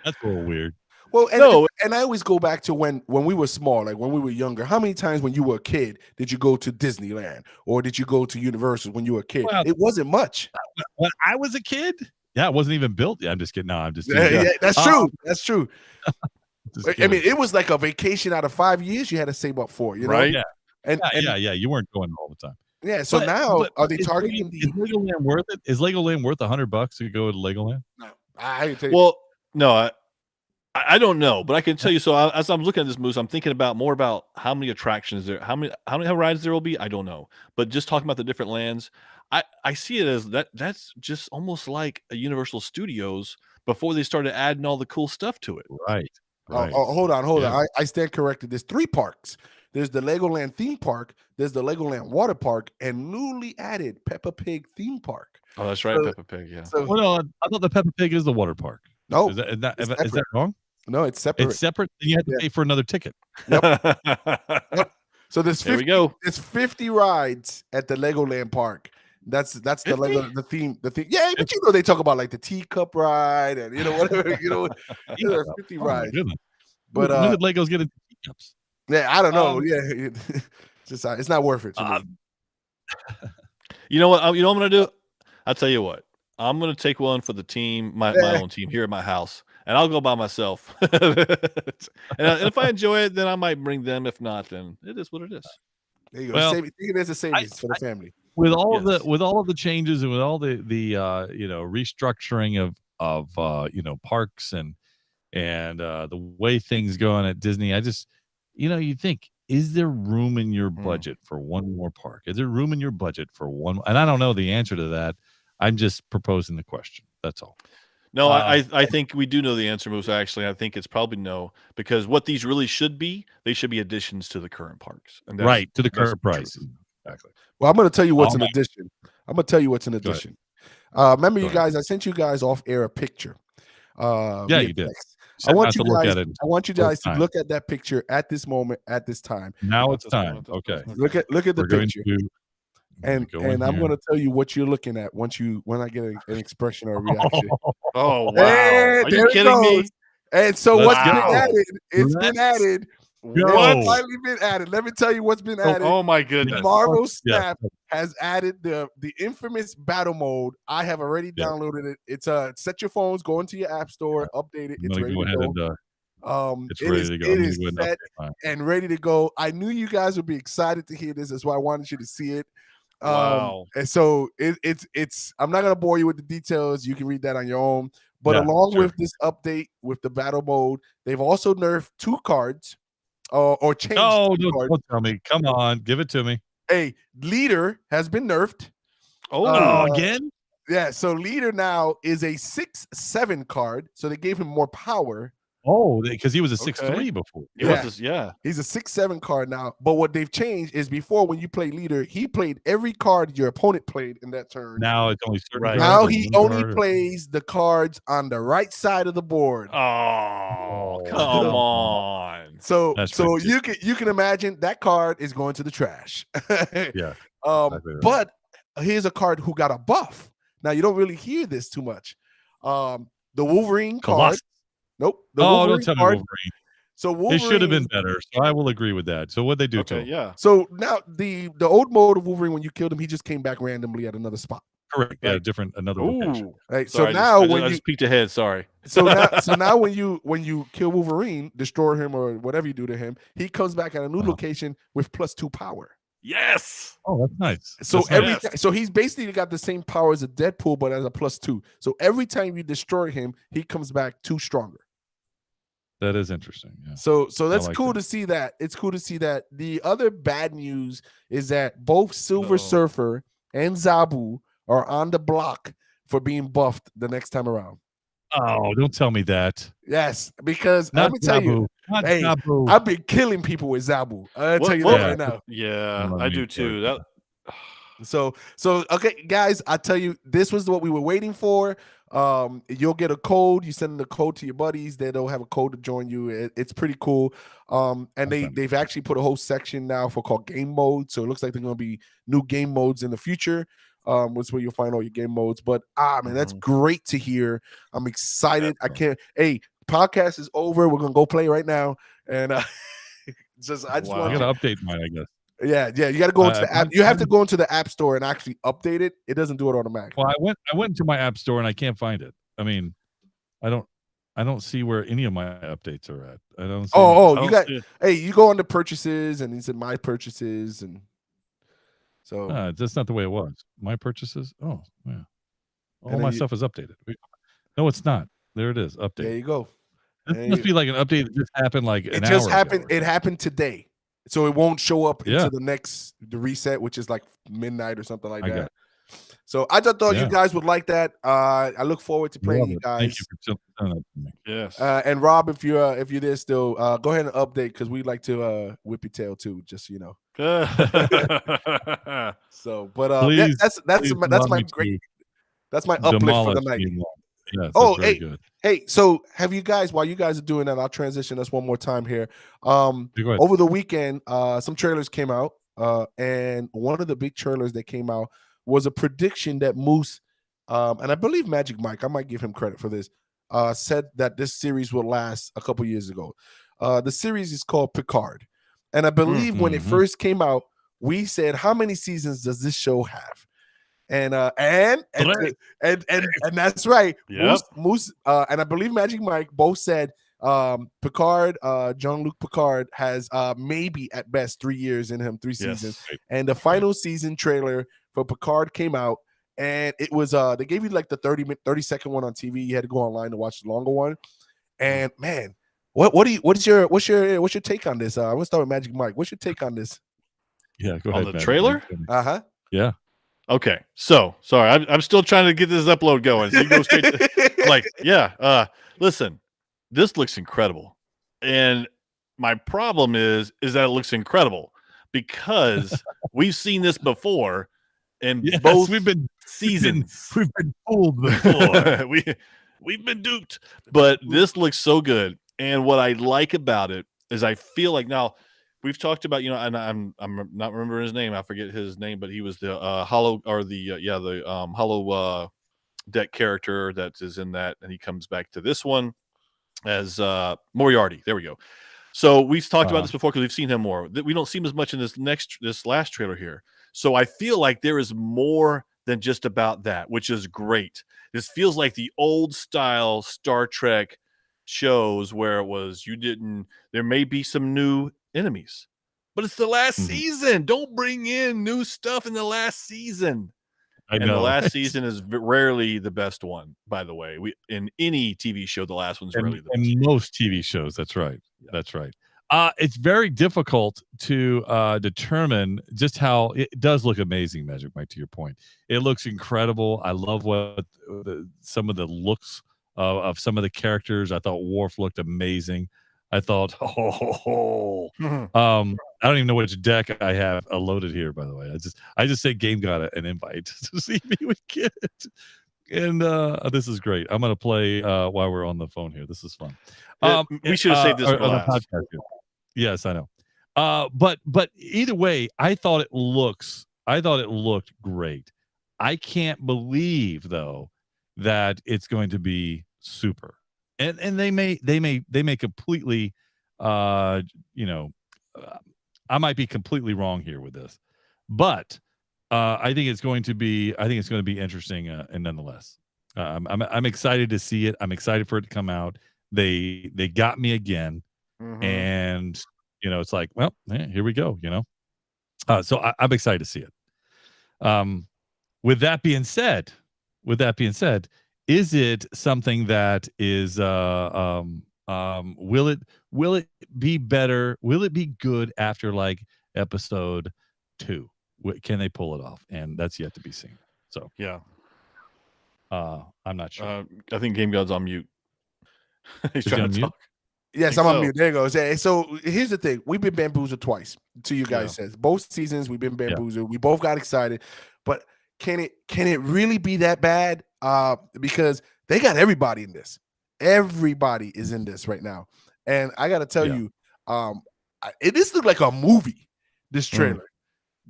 that's a little weird. Well, No. and I always go back to when we were small, like when we were younger. How many times when you were a kid did you go to Disneyland or did you go to Universal when you were a kid? Well, It wasn't much. when I was a kid, it wasn't even built. Yeah, I'm just kidding. No, I'm just Yeah, teasing. that's true. That's true. Just I kidding. mean, it was like a vacation out of 5 years you had to save up for, you know? Right? Yeah. And yeah. You weren't going all the time. yeah, so now are they targeting Is Legoland worth it? Is Legoland worth $100 to go to Legoland? No, I tell you. Well, no, I don't know, but I can tell you. So as I'm looking at this, Moose, I'm thinking more about how many attractions there, how many rides there will be. I don't know, but just talking about the different lands, I see it as that's just almost like a Universal Studios before they started adding all the cool stuff to it. Right. Hold on. Yeah. I stand corrected. There's 3 parks. There's the Legoland theme park, there's the Legoland water park, and newly added Peppa Pig theme park. Oh, that's right, So- Peppa Pig. Yeah. So Well, no, I thought the Peppa Pig is the water park. no, Is that it's is that separate. wrong? no, it's separate. It's separate. You have to Yeah. pay for another ticket. So there's There we 50, go. there's 50 rides at the Legoland park. That's the 50? Lego the theme. Yeah, but you know they talk about like the teacup ride and whatever, there are 50 Oh, my rides. goodness. But when did Legos get into teacups? yeah, I don't know. Um, Yeah, it's not worth it to me. You know what? You know what I'm gonna do? I'll tell you what. I'm gonna take one for the team, my own team here at my house, and I'll go by myself. and if I enjoy it, then I might bring them. If not, then it is what it is. There you go. well, Think of it as a savings for the family. With all Yes. of the changes and with all the restructuring of parks and the way things go on at Disney, I just you think, is there room in your budget for one more park? Is there room in your budget for one? And I don't know the answer to that. I'm just proposing the question. That's all. No, I think we do know the answer, Moose. Actually, I think it's probably no, because what these really should be, they should be additions to the current parks, and Right, to the that's current the price. truth. Exactly. Well, I'm going to tell you what's Oh, an my- addition. I'm going to tell you what's an ahead. addition. Remember, Go you ahead. guys, I sent you guys off air a picture. Yeah, via you did. text. Said I want not you to look guys. at it I want you both guys to times. look at that picture at this moment, at this time. Now it's That's the one, time. that's the Okay. one. Look at the We're going picture, to and go in I'm here. going to tell you what you're looking at when I get an expression or a reaction. Oh wow! Hey, Are there you it kidding me? goes. And so Let's what's been go. added? It's been Let's added. go. It's finally been added. Let me tell you what's been added. Oh my goodness! Marvel Yeah. Snap has added the infamous battle mode. I have already Yeah. downloaded it. It's set your phones, go into your app store, update it. I'm It's gonna ready go to ahead go. and it's It ready is- to go. It I'm gonna is go ahead and set update mine. and ready to go. I knew you guys would be excited to hear this. That's why I wanted you to see it. Wow. And so it's. I'm not gonna bore you with the details. You can read that on your own. But Yeah, along sure. with this update with the battle mode, they've also nerfed 2 cards, or changed. No, 2 cards. don't tell me. Come on, give it to me. Hey, leader has been nerfed. Oh, Again? Yeah, so leader now is a 6/7 card. So they gave him more power. Oh, because he was a Okay. 6'3" before. it yeah. was this, yeah. He's a 6/7 card now. But what they've changed is before, when you play leader, he played every card your opponent played in that turn. Now it's only certain. Right. cards Now or he one only card or- plays the cards on the right side of the board. Oh, come no. on! So That's you can imagine that card is going to the trash. Yeah. exactly right. But here's a card who got a buff. Now you don't really hear this too much. The Wolverine card. Colossus. Nope. The Oh, Wolverine don't tell me card. Wolverine. So It Wolverine should have been better. So I will agree with that. So what'd they do to Okay, him? yeah. So now the old mode of Wolverine, when you killed him, he just came back randomly at another spot. Correct. Yeah, Right. another location. Ooh. Right. Sorry, so now I when you just peeked ahead. Sorry. so now when you kill Wolverine, destroy him or whatever you do to him, he comes back at a new Uh-huh. location with +2 power. Yes. Oh, that's nice. So That's every nice. so he's basically got the same power as a Deadpool, but as a +2. So every time you destroy him, he comes back 2 stronger. That is interesting. Yeah. So that's like cool that. to see that. It's cool to see that. The other bad news is that both Silver No. Surfer and Zabu are on the block for being buffed the next time around. Oh, don't tell me that. Yes, because Not let me tell you, Zabu. Not hey, Zabu. I've been killing people with Zabu. I'll tell you What- that right now. Yeah, Let I me do tell you too. That So okay, guys, I tell you, this was what we were waiting for. You'll get a code. You send the code to your buddies. They'll have a code to join you. It's pretty cool. And they've actually put a whole section now for called game mode. So it looks like they're gonna be new game modes in the future. Which where you'll find all your game modes. But man, that's great to hear. I'm excited. I can't. Hey, podcast is over. We're gonna go play right now, and I just I want gotta update mine, I guess. yeah. You got to go into the app. I'm- You have to I'm- go into the app store and actually update it. It doesn't do it automatically. Well, I went to my app store and I can't find it. I mean, I don't see where any of my updates are at. I don't see any. Oh, I you don't got. see it. Hey, you go under purchases, and it's in my purchases, and so That's not the way it was. My purchases. Oh, yeah. All then my you- stuff is updated. No, it's not. There it is. there Update. you go. This And must be like an update that just happened like an It hour just ago happened. or It something. happened today, so it won't show up Yeah. into the reset, which is like midnight or something like I got that. So I just thought Yeah. you guys would like that. I look forward to playing Love you it. guys. Thank you for telling that to me. Yes. And Rob, if you're there still, go ahead and update because we'd like to whip your tail too, just so you know. So, but yeah, Please, that's please my allow me great. to That's my uplift for the demolish night. you all. Yes, Oh, that's very hey. good. Hey, so have you guys, while you guys are doing that, I'll transition us one more time here. Yeah, go ahead. Over the weekend, some trailers came out, and one of the big trailers that came out was a prediction that Moose, and I believe Magic Mike, I might give him credit for this, said that this series will last a couple years ago. The series is called Picard, and I believe when it Mhm. first came out, we said, "How many seasons does this show have?" And that's right. Yep. Moose, and I believe Magic Mike both said Picard, Jean-Luc Picard has maybe at best 3 years in him, 3 seasons. Yes. And the final season trailer for Picard came out, and it was they gave you like the 30-second one on TV. You had to go online to watch the longer one. And man, what's your take on this? I want to start with Magic Mike. What's your take on this? Yeah, go On ahead. the Magic. trailer? Uh-huh. Yeah. Okay. So sorry, I'm still trying to get this upload going. So you go straight to like, yeah. Listen, this looks incredible. And my problem is that it looks incredible because we've seen this before in Yes, both we've been seasons. we've been fooled before. We've been duped, but this looks so good. And what I like about it is I feel like now we've talked about, and I'm not remembering his name. I forget his name, but he was the hollow or the hollow deck character that is in that, and he comes back to this one as Moriarty. There we go. So we've talked about this before because we've seen him more. We don't see him as much in this last trailer here. So I feel like there is more than just about that, which is great. This feels like the old style Star Trek shows where it was there may be some new enemies, but it's the last season. Don't bring in new stuff in the last season. I The know. last season is rarely the best one, by the way. In any TV show, the last one's rarely the best. In most TV shows, that's right. Yeah. That's right. It's very difficult to determine just how it does look amazing, Magic Mike, to your point. It looks incredible. I love what some of the looks of some of the characters. I thought Worf looked amazing. I thought, I don't even know which deck I have loaded here, by the way. I just say Game got an invite to see me with kids. And this is great. I'm going to play while we're on the phone here. This is fun. We should have saved this for on the last. podcast here. Yes, I know. But either way, I thought it looked great. I can't believe though that it's going to be super. And they may completely I might be completely wrong here with this. But I think it's going to be interesting and nonetheless. I'm excited to see it. I'm excited for it to come out. They got me again. And it's like, well, here we go, so I'm excited to see it. With that being said, is it something that is will it be better, will it be good after like episode 2? Can they pull it off? And that's yet to be seen. So yeah, I'm not sure. I think Game God's on mute. He's Is he trying on to mute? talk. Yes, Think I'm on so. mute. There you go. So here's the thing: we've been bamboozled twice. To you guys says both seasons we've been bamboozled. We both got excited, but can it really be that bad? Because they got everybody in this. Everybody is in this right now, and I got to tell you, this looked like a movie. This trailer,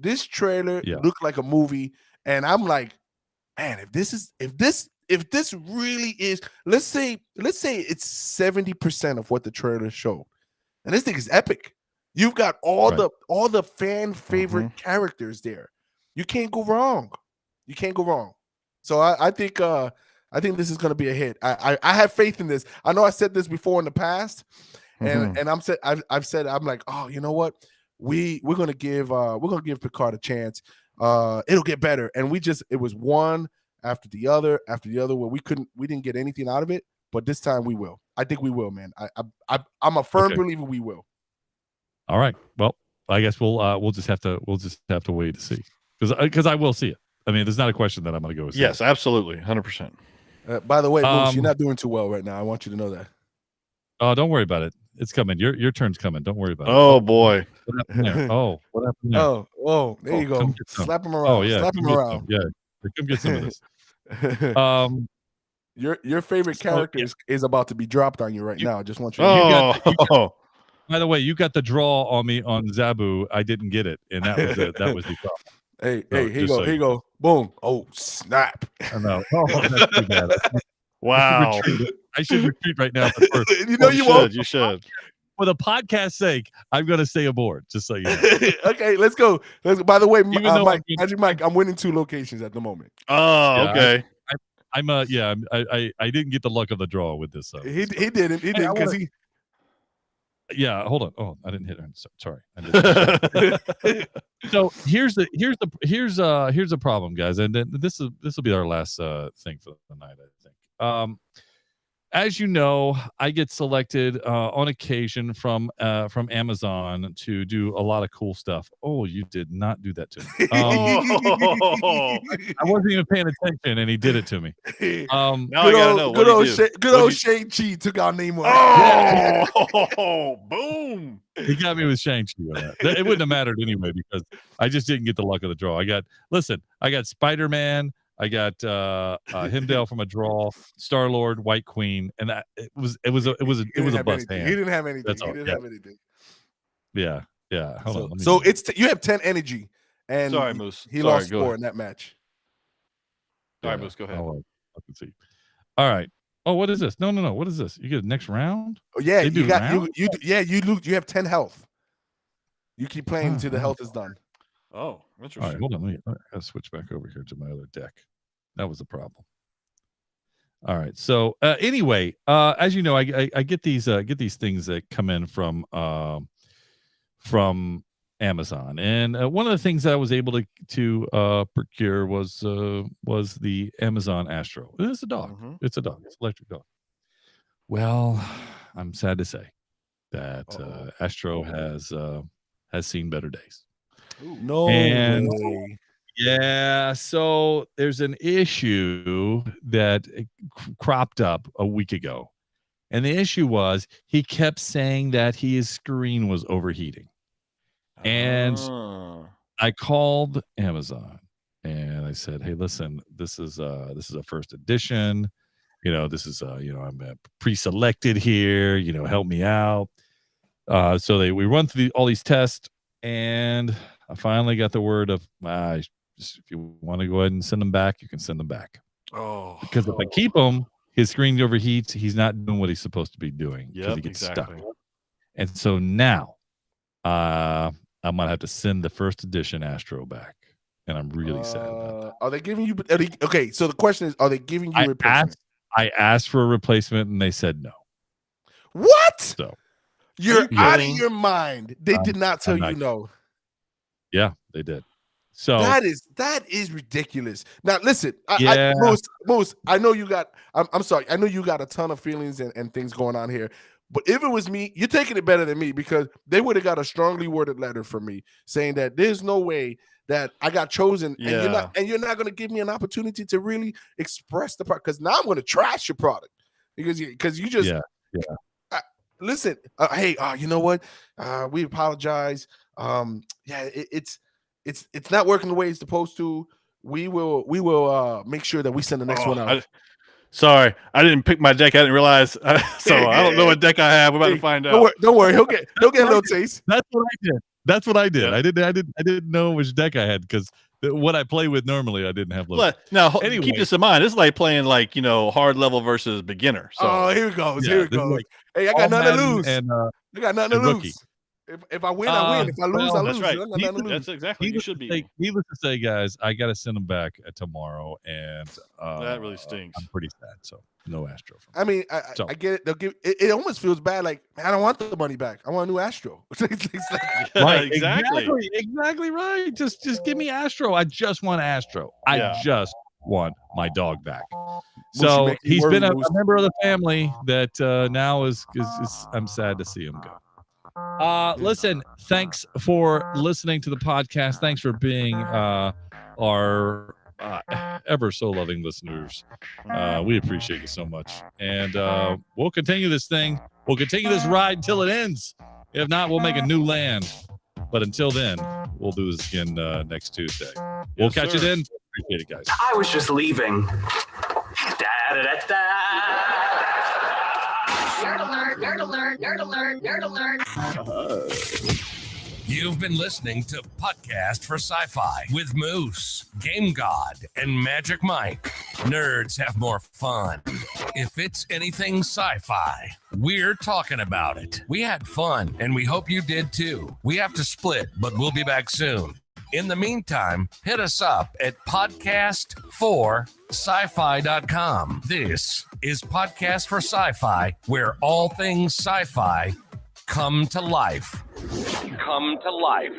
looked like a movie, and I'm like, man, if this if this really is, let's say it's 70% of what the trailer showed, and this thing is epic. You've got all the fan favorite characters there. You can't go wrong. You can't go wrong. So I think this is going to be a hit. I have faith in this. I know I said this before in the past, and I've said I'm like, oh, you know what? We're gonna give Picard a chance. It'll get better, and it was one after the other where we didn't get anything out of it, but this time we will. I think we will, man. I'm a firm believer we will. All right. Well, I guess we'll just have to wait to see, because I will see it. I mean, there's not a question that I'm going to go see. Yes, absolutely, 100%. By the way, Bruce, you're not doing too well right now. I want you to know that. Oh, don't worry about it. It's coming. Your turn's coming. Don't worry about it. Oh boy. What happened there? Oh, what happened there? Oh, there you go. Slap him around. Oh yeah. Slap him around. Yeah. Come get some of this. Your favorite character is about to be dropped on you right now. I just want you to know. By the way, you got the draw on me on Zabu. I didn't get it, and that was the problem. Hey, here you go. Boom. Oh, snap. I know. Oh, that's too bad. Wow. I should retreat right now. You should. For the podcast's sake, I'm going to stay aboard, just so you know. Okay, let's go. By the way, Magic Mike, I'm winning 2 locations at the moment. Oh, okay. I didn't get the luck of the draw with this. He didn't because he. Yeah, hold on. Oh, I didn't hit him. Sorry. I didn't. So here's the problem, guys, and this will be our last thing for the night, I think. As you know, I get selected on occasion from Amazon to do a lot of cool stuff. Oh, you did not do that to me. I wasn't even paying attention, and he did it to me. Good old Shang-Chi took our name on. Oh, boom! He got me with Shang-Chi on that. It wouldn't have mattered anyway because I just didn't get the luck of the draw. I got Spider-Man. I got Himdall from a draw, Star-Lord, White Queen, and that it was a bust hand. He didn't have anything. He didn't have anything. Yeah. Hold on. So you have 10 energy, and sorry, Moose. He lost 4 in that match. All right, Moose, go ahead. I can see. All right. Oh, what is this? No. What is this? You get the next round? Oh, yeah, you have 10 health. You keep playing until the health is done. Oh, interesting. All right, hold on. I gotta switch back over here to my other deck. That was the problem. All right. So anyway, as you know, I get these things that come in from Amazon, and one of the things that I was able to procure was the Amazon Astro. It's a dog. Mm-hmm. It's a dog. It's an electric dog. Well, I'm sad to say that Astro has seen better days. Ooh, no way. Yeah, so there's an issue that cropped up a week ago, and the issue was he kept saying that his screen was overheating, and I called Amazon and I said, "Hey, listen, this is a first edition. This is I'm pre-selected here. Help me out." So we run through all these tests, and I finally got the word of, if you want to go ahead and send them back, you can send them back. Oh, because if I keep him, his screen overheats. He's not doing what he's supposed to be doing because he gets stuck. And so now, I'm gonna have to send the first edition Astro back, and I'm really sad about that. Are they giving you? Okay, so the question is, are they giving you replacement? I asked for a replacement, and they said no. What? So you're out of your mind. They did not tell you no. Yeah, they did. So that is ridiculous. Now listen, Moose, I know you got. I'm sorry. I know you got a ton of feelings and things going on here. But if it was me, you're taking it better than me because they would have got a strongly worded letter from me saying that there's no way that I got chosen, and you're not going to give me an opportunity to really express the product because now I'm going to trash your product because you just listen. Hey, you know what? We apologize. It's not working the way it's supposed to. We will make sure that we send the next one out. Sorry, I didn't pick my deck. I didn't realize, so I don't know what deck I have. We're about to find out. Don't worry. He'll get a little taste. That's what I did. Yeah. I didn't know which deck I had because what I play with normally, I didn't have. But now, Anyway. keep this in mind. It's like playing like hard level versus beginner. So Oh, here it goes. Yeah, Here it this is goes. like Hey, I all got nothing to Madden lose. and I got nothing to and rookie. lose. If I win, I win. If I lose, I well, lose. that's right. I got nothing to lose. That's exactly. You should be. Needless to say, guys, I got to send them back tomorrow, and That really stinks. I'm pretty sad. So no Astro. I mean, I get it. They'll give it almost feels bad. Like, man, I don't want the money back. I want a new Astro. It's like, Right, exactly. exactly right. Just give me Astro. I just want Astro. Yeah. I just want my dog back. Moose, you So make me he's worry, been a Moose. member of the family that now is I'm sad to see him go. Listen, thanks for listening to the podcast. Thanks for being our ever so loving listeners. We appreciate you so much. And we'll continue this thing. We'll continue this ride till it ends. If not, we'll make a new land. But until then, we'll do this again next Tuesday. We'll catch you then. Appreciate it, guys. I was just leaving. Da-da-da-da. Nerd alert, nerd alert, nerd alert, nerd alert. You've been listening to Podcast for Sci-Fi with Moose, Game God, and Magic Mike. Nerds have more fun. If it's anything sci-fi, we're talking about it. We had fun, and we hope you did too. We have to split, but we'll be back soon. In the meantime, hit us up at podcast4sci-fi.com. This is Podcast for Sci-Fi, where all things sci-fi come to life. Come to life.